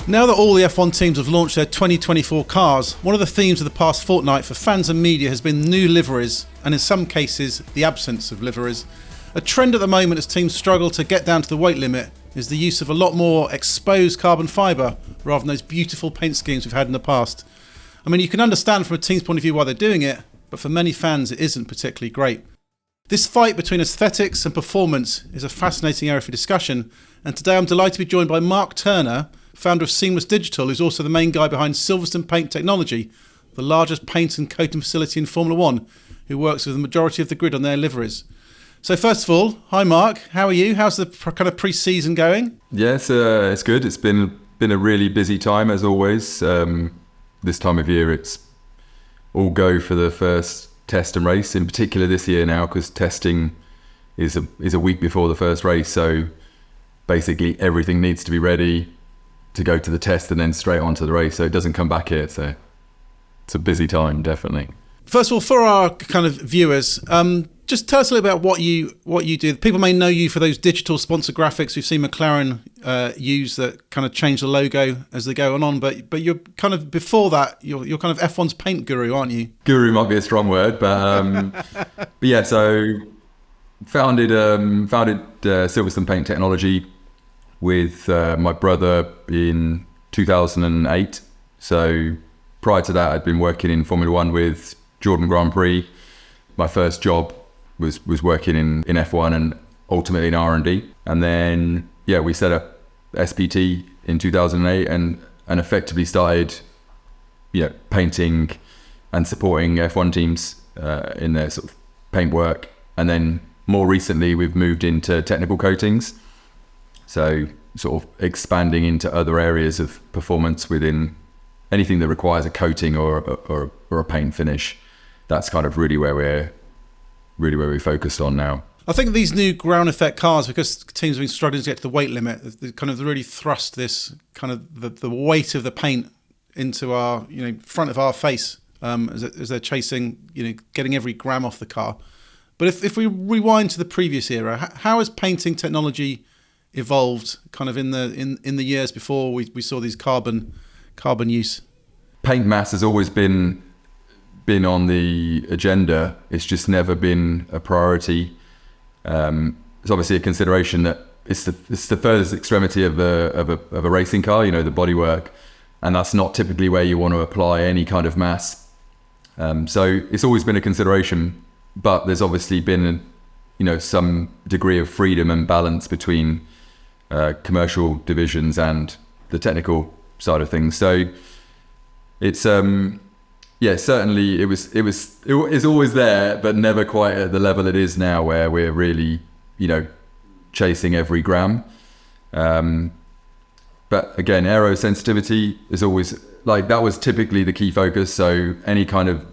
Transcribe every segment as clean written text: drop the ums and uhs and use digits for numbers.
Now that all the F1 teams have launched their 2024 cars, one of the themes of the past fortnight for fans and media has been new liveries, and in some cases, the absence of liveries. A trend at the moment as teams struggle to get down to the weight limit is the use of a lot more exposed carbon fibre rather than those beautiful paint schemes we've had in the past. I mean, you can understand from a team's point of view why they're doing it, but for many fans it isn't particularly great. This fight between aesthetics and performance is a fascinating area for discussion, and today I'm delighted to be joined by Mark Turner, founder of Seamless Digital, who's also the main guy behind Silverstone Paint Technology, the largest paint and coating facility in Formula One, who works with the majority of the grid on their liveries. So first of all, hi Mark, how are you? How's the kind of pre-season going? Yes, it's good. It's been a really busy time as always. This time of year it's all go for the first test and race, in particular this year now, because testing is a week before the first race. So basically everything needs to be ready to go to the test and then straight on to the race, so it doesn't come back here. So it's a busy time, definitely. First of all, for our kind of viewers, just tell us a little about what you do. People may know you for those digital sponsor graphics we've seen McLaren use that kind of change the logo as they go on, but you're kind of, before that, you're kind of F1's paint guru, aren't you? Guru might be a strong word, but yeah. So founded Silverstone Paint Technology with my brother in 2008. So prior to that, I'd been working in Formula One with Jordan Grand Prix. My first job was working in F1 and ultimately in R&D. And then, we set up SPT in 2008 and effectively started, painting and supporting F1 teams in their sort of paint work. And then more recently, we've moved into technical coatings. So sort of expanding into other areas of performance within anything that requires a coating or a paint finish. That's kind of really where we're focused on now. I think these new ground effect cars, because teams have been struggling to get to the weight limit, they kind of really thrust this kind of the weight of the paint into our front of our face as they're chasing getting every gram off the car. But if we rewind to the previous era, how has painting technology evolved kind of in the years before we saw these carbon use? Paint mass has always been on the agenda. It's just never been a priority. It's obviously a consideration that it's the furthest extremity of a racing car, the bodywork, and that's not typically where you want to apply any kind of mass. So it's always been a consideration, but there's obviously been some degree of freedom and balance between commercial divisions and the technical side of things. So it's certainly it is always there, but never quite at the level it is now, where we're really chasing every gram. But again, aero sensitivity is always that was typically the key focus. So any kind of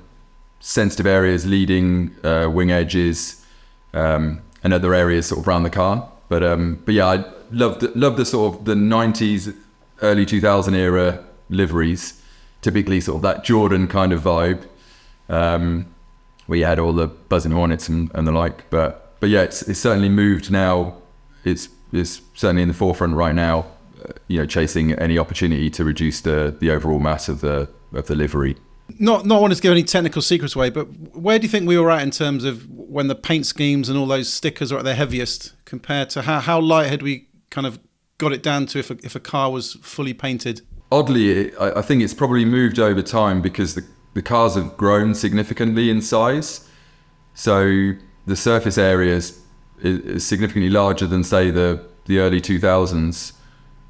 sensitive areas, leading wing edges, and other areas sort of around the car. But yeah, I love the sort of the 90s, early 2000 era liveries, typically sort of that Jordan kind of vibe, where you had all the buzzing hornets and the like. But yeah, it's certainly moved now. It's certainly in the forefront right now, chasing any opportunity to reduce the overall mass of the livery. Not wanting to give any technical secrets away, but where do you think we were at in terms of when the paint schemes and all those stickers are at their heaviest compared to how light had we kind of got it down to if a car was fully painted? Oddly, I think it's probably moved over time because the cars have grown significantly in size. So the surface area is significantly larger than, say, the early 2000s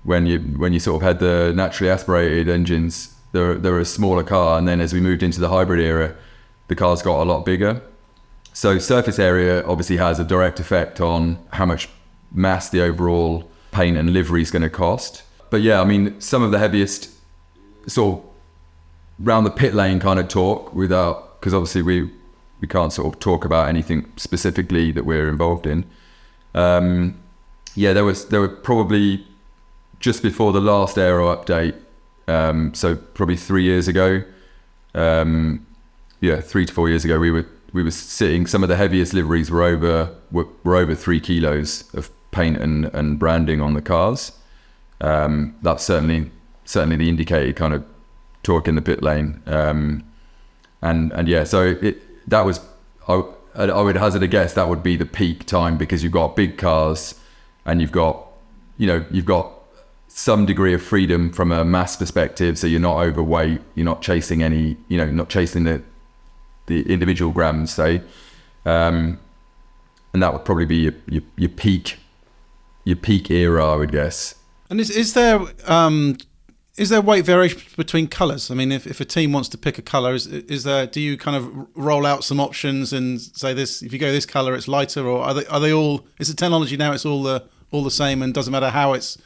when you sort of had the naturally aspirated engines. They're a smaller car, and then as we moved into the hybrid era, the cars got a lot bigger. So surface area obviously has a direct effect on how much mass the overall paint and livery is going to cost. But yeah, I mean, some of the heaviest sort of round the pit lane kind of talk, because obviously we can't sort of talk about anything specifically that we're involved in. There were probably just before the last Aero update. So probably 3 years ago, 3 to 4 years ago, we were sitting. Some of the heaviest liveries were over 3 kilos of paint and branding on the cars. That's certainly certainly the indicated kind of torque in the pit lane. And yeah, so that was, I would hazard a guess that would be the peak time, because you've got big cars and you've got some degree of freedom from a mass perspective. So you're not overweight, you're not chasing any, not chasing the individual grams, say. And that would probably be your peak era, I would guess. And is there weight variation between colours? I mean, if a team wants to pick a colour, do you kind of roll out some options and say this? If you go this colour, it's lighter, or are they all? Is the technology now? It's all the same, and doesn't matter how it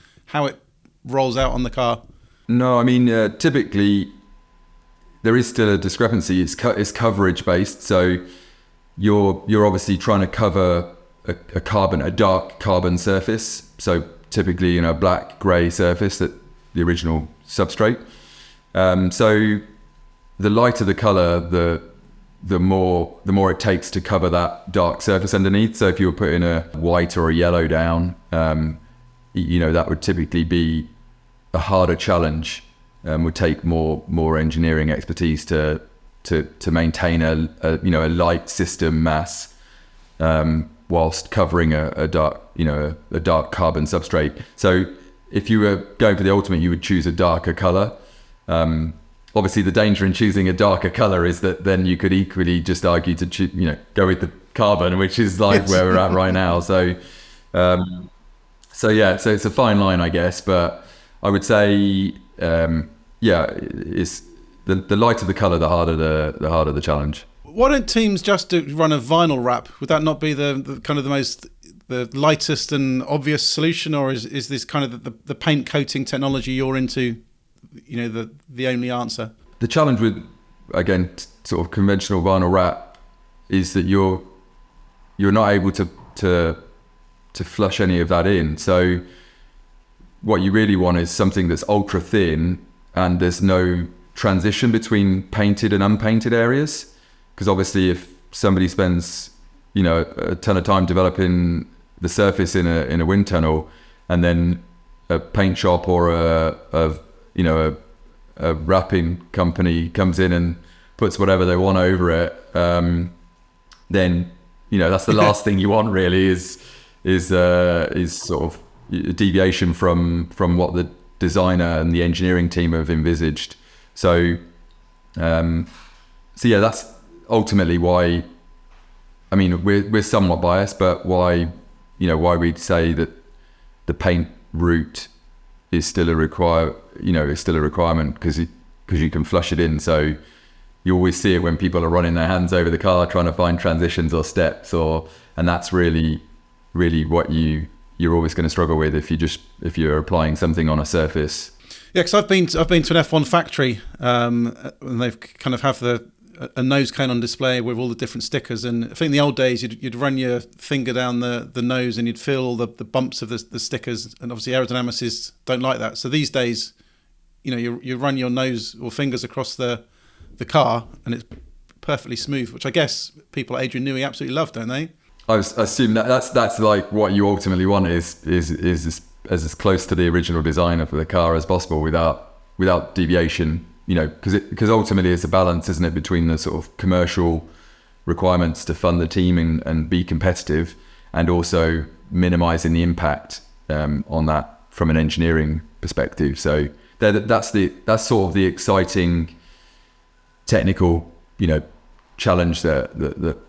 rolls out on the car. No, I mean typically there is still a discrepancy. It's coverage based, so you're obviously trying to cover a dark carbon surface. So typically, a black grey surface, that the original substrate. So the lighter the colour, the more it takes to cover that dark surface underneath. So if you were putting a white or a yellow down, that would typically be a harder challenge. Would take more engineering expertise to maintain a light system mass, whilst covering a dark carbon substrate. So if you were going for the ultimate, you would choose a darker color. Obviously, the danger in choosing a darker color is that then you could equally just argue to go with the carbon, which is like where we're at right now. So it's a fine line, I guess. But I would say, it's the lighter the color, the harder the challenge. Why don't teams just run a vinyl wrap? Would that not be the kind of the lightest and obvious solution, or is this kind of the paint coating technology you're into, the only answer? The challenge with, again, sort of conventional vinyl wrap is that you're not able to flush any of that in. So what you really want is something that's ultra thin and there's no transition between painted and unpainted areas. Because obviously, if somebody spends a ton of time developing the surface in a wind tunnel, and then a paint shop or a wrapping company comes in and puts whatever they want over it, then that's the last thing you want, really, is sort of a deviation from what the designer and the engineering team have envisaged. So that's ultimately why, I mean, we're somewhat biased, but why we'd say that the paint route is still a requirement, because you can flush it in. So you always see it when people are running their hands over the car trying to find transitions or steps, and that's really what you're always going to struggle with if you're applying something on a surface. Yeah, because I've been to an F1 factory, and they've kind of have a nose cone on display with all the different stickers. And I think in the old days, you'd run your finger down the nose and you'd feel all the bumps of the stickers. And obviously aerodynamicists don't like that. So these days, you run your nose or fingers across the car and it's perfectly smooth, which I guess people like Adrian Newey absolutely love, don't they? I assume that's like what you ultimately want is as close to the original designer for the car as possible without deviation. Because ultimately it's a balance, isn't it, between the sort of commercial requirements to fund the team and be competitive, and also minimizing the impact on that from an engineering perspective. So that's sort of the exciting technical challenge that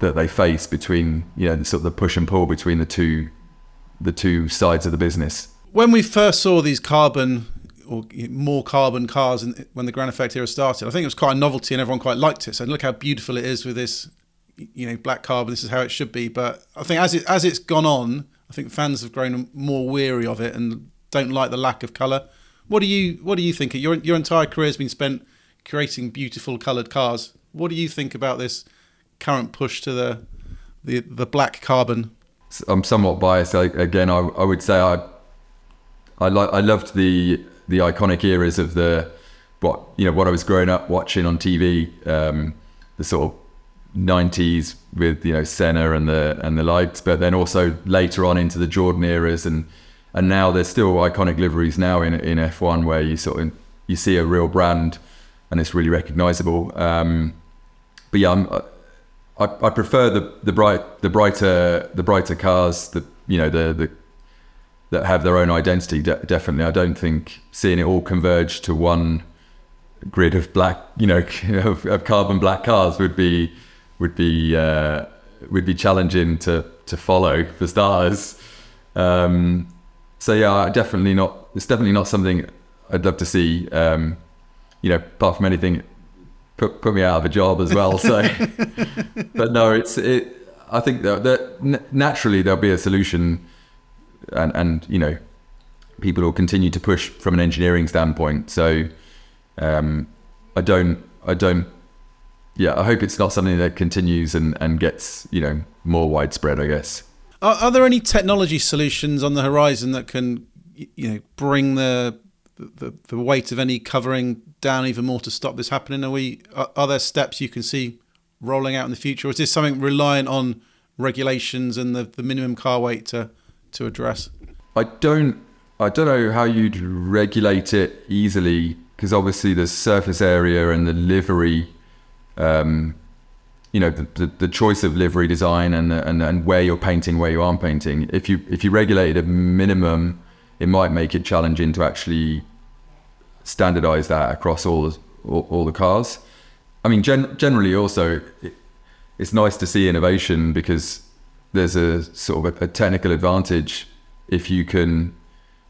they face between sort of the push and pull between the two sides of the business. When we first saw these carbon or more carbon cars when the Grand Effect era started, I think it was quite a novelty and everyone quite liked it. So look how beautiful it is with this, black carbon. This is how it should be. But I think as it's gone on, I think fans have grown more weary of it and don't like the lack of colour. What do you think? Your entire career has been spent creating beautiful coloured cars. What do you think about this current push to the black carbon? I'm somewhat biased. I would say I loved the iconic eras of what I was growing up watching on TV, the sort of 90s with Senna and the lights, but then also later on into the Jordan eras, and And now there's still iconic liveries now in F1 where you see a real brand and it's really recognizable. But yeah, I prefer the brighter cars that that have their own identity. Definitely, I don't think seeing it all converge to one grid of black, of carbon black cars would be challenging to follow for starters. So yeah, it's definitely not something I'd love to see. Apart from anything, put me out of a job as well. So, but no, I think that naturally there'll be a solution, and people will continue to push from an engineering standpoint. So, I hope it's not something that continues and gets more widespread, I guess. Are there any technology solutions on the horizon that can bring the weight of any covering down even more to stop this happening? Are there steps you can see rolling out in the future, or is this something reliant on regulations and the minimum car weight to address? I don't know how you'd regulate it easily, because obviously the surface area and the livery, the choice of livery design and where you're painting, where you aren't painting. If you regulate it a minimum, it might make it challenging to actually standardize that across all the cars. I mean, generally also, it's nice to see innovation, because there's a sort of a technical advantage if you can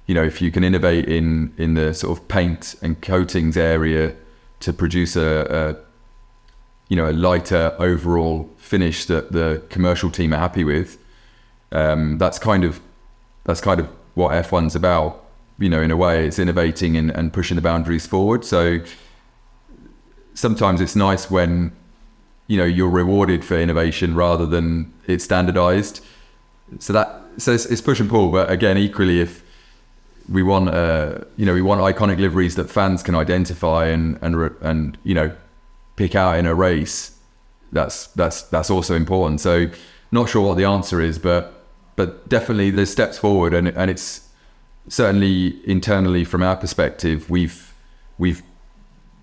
innovate in the sort of paint and coatings area to produce a lighter overall finish that the commercial team are happy with. That's kind of what F1's about. In a way, it's innovating and pushing the boundaries forward. So sometimes it's nice when you're rewarded for innovation rather than it's standardized. So it's push and pull. But again, equally, if we want we want iconic liveries that fans can identify and pick out in a race, that's also important. So not sure what the answer is, but definitely there's steps forward, and it's certainly internally from our perspective, we've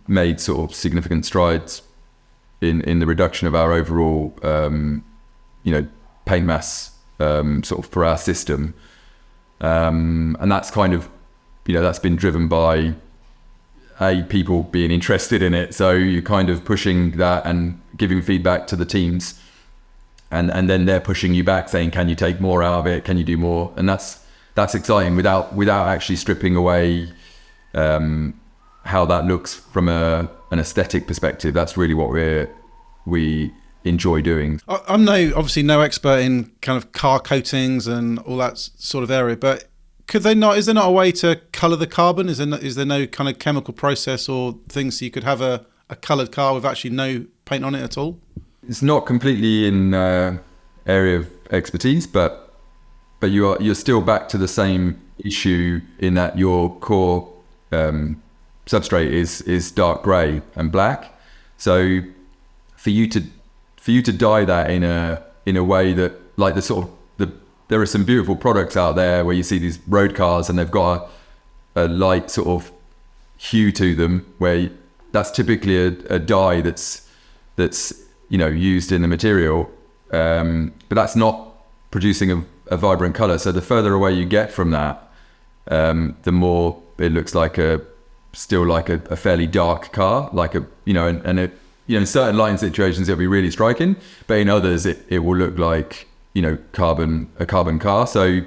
made sort of significant strides in the reduction of our overall paint mass sort of for our system, and that's kind of that's been driven by people being interested in it. So you're kind of pushing that and giving feedback to the teams, and then they're pushing you back saying, can you take more out of it, can you do more? And that's exciting without actually stripping away how that looks from an aesthetic perspective. That's really what we enjoy doing. I'm obviously no expert in kind of car coatings and all that sort of area, but is there not a way to colour the carbon? Is there no kind of chemical process or things so you could have a coloured car with actually no paint on it at all? It's not completely in area of expertise, but you're still back to the same issue in that your core substrate is dark grey and black. So for you to dye that in a way that, like, there are some beautiful products out there where you see these road cars and they've got a light sort of hue to them, where that's typically a dye that's used in the material, but that's not producing a vibrant color. So the further away you get from that, the more it looks like still like a fairly dark car, in certain lighting situations it'll be really striking, but in others it will look like a carbon car. So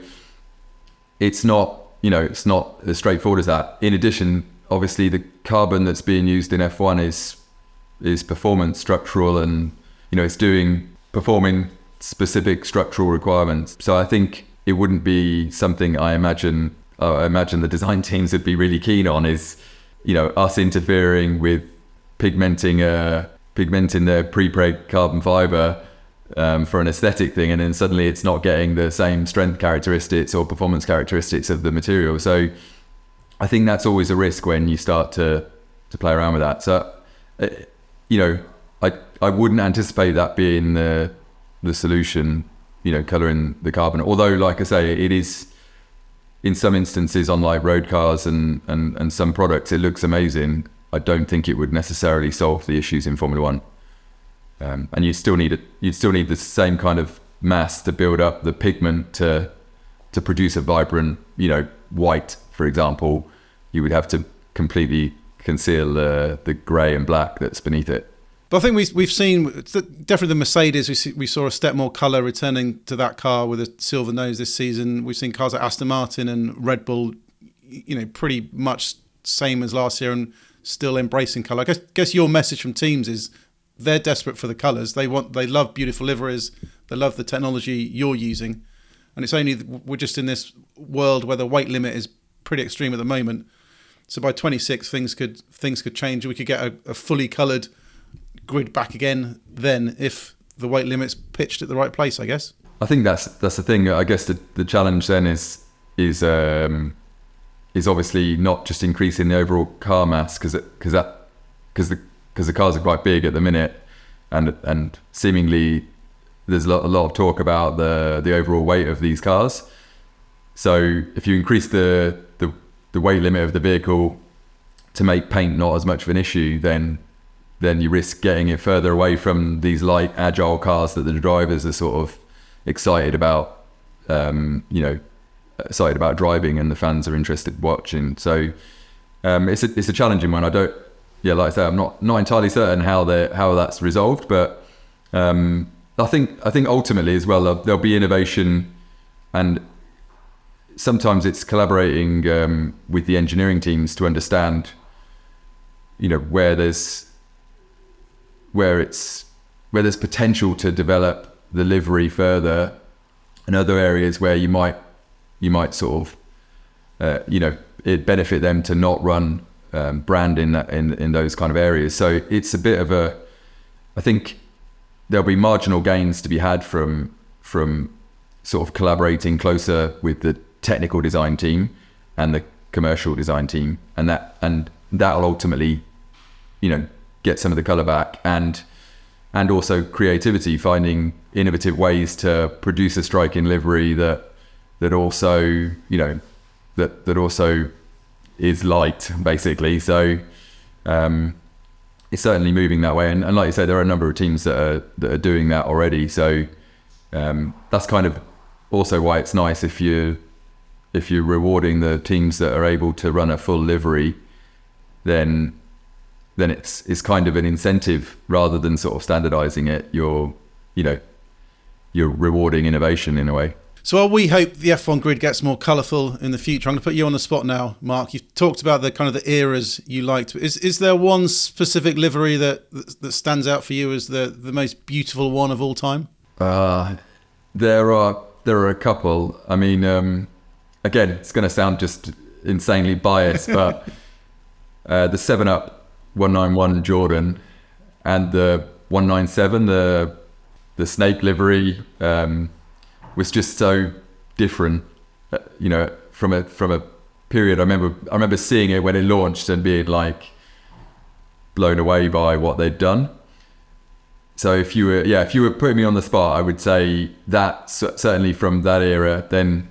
it's not as straightforward as that. In addition, obviously the carbon that's being used in F1 is performance structural, and it's performing specific structural requirements. So I think it wouldn't be something I imagine the design teams would be really keen on, is us interfering with pigmenting their pre-preg carbon fiber for an aesthetic thing, and then suddenly it's not getting the same strength characteristics or performance characteristics of the material. So I think that's always a risk when you start to play around with that. So I wouldn't anticipate that being the solution, colouring the carbon. Although, like I say, it is in some instances on like road cars and some products, it looks amazing. I don't think it would necessarily solve the issues in Formula One. And you'd still need the same kind of mass to build up the pigment to produce a vibrant, white, for example. You would have to completely conceal the grey and black that's beneath it. But I think we've seen, definitely the Mercedes, we saw a step more colour returning to that car with a silver nose this season. We've seen cars like Aston Martin and Red Bull, pretty much same as last year and still embracing colour. I guess your message from teams is they're desperate for the colours. They love beautiful liveries. They love the technology you're using. And it's only, we're just in this world where the weight limit is pretty extreme at the moment. So by 26, things could change. We could get a fully coloured grid back again then if the weight limit's pitched at the right place, I guess. I think that's the thing. I guess the challenge then is obviously not just increasing the overall car mass because the cars are quite big at the minute, and seemingly there's a lot of talk about the overall weight of these cars. So if you increase the weight limit of the vehicle to make paint not as much of an issue, then you risk getting it further away from these light, agile cars that the drivers are sort of excited about, excited about driving, and the fans are interested watching. So it's a challenging one. Like I say, I'm not entirely certain how that's resolved, but I think ultimately as well there'll be innovation, and sometimes it's collaborating with the engineering teams to understand, where there's potential to develop the livery further, and other areas where you might sort of it benefit them to not run brand in those kind of areas. So it's a bit of I think there'll be marginal gains to be had from sort of collaborating closer with the technical design team and the commercial design team, and that'll ultimately get some of the color back, and also creativity, finding innovative ways to produce a striking livery that also that also is light, basically. So it's certainly moving that way, and like you say, there are a number of teams that are doing that already. So that's kind of also why it's nice if you're rewarding the teams that are able to run a full livery, then it's kind of an incentive rather than sort of standardizing it. You're rewarding innovation in a way. So we hope the F1 grid gets more colourful in the future. I'm going to put you on the spot now, Mark. You've talked about the kind of the eras you liked. Is there one specific livery that stands out for you as the most beautiful one of all time? There are a couple. I mean, again, it's going to sound just insanely biased, but the 7-Up 191 Jordan and the 197, the snake livery, was just so different, from a period. I remember seeing it when it launched and being like blown away by what they'd done. So if you were putting me on the spot, I would say that certainly from that era. Then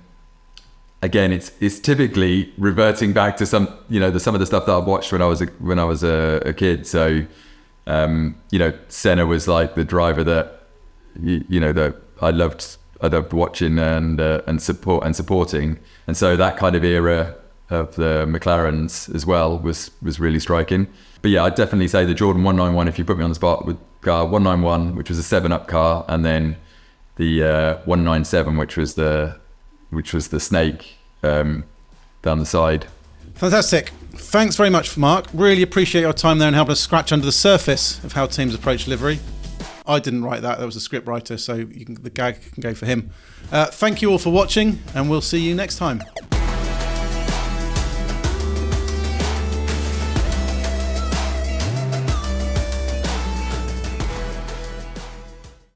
again, it's typically reverting back to some of the stuff that I've watched when I was a kid. So Senna was like the driver that that I loved watching and supporting, and so that kind of era of the McLarens as well was really striking. But yeah, I'd definitely say the Jordan 191 if you put me on the spot, with car 191, which was a 7-Up car, and then the 197, which was the snake down the side. Fantastic. Thanks very much, Mark. Really appreciate your time there and helping us scratch under the surface of how teams approach livery. I didn't write that. There was a script writer, so the gag can go for him. Thank you all for watching, and we'll see you next time.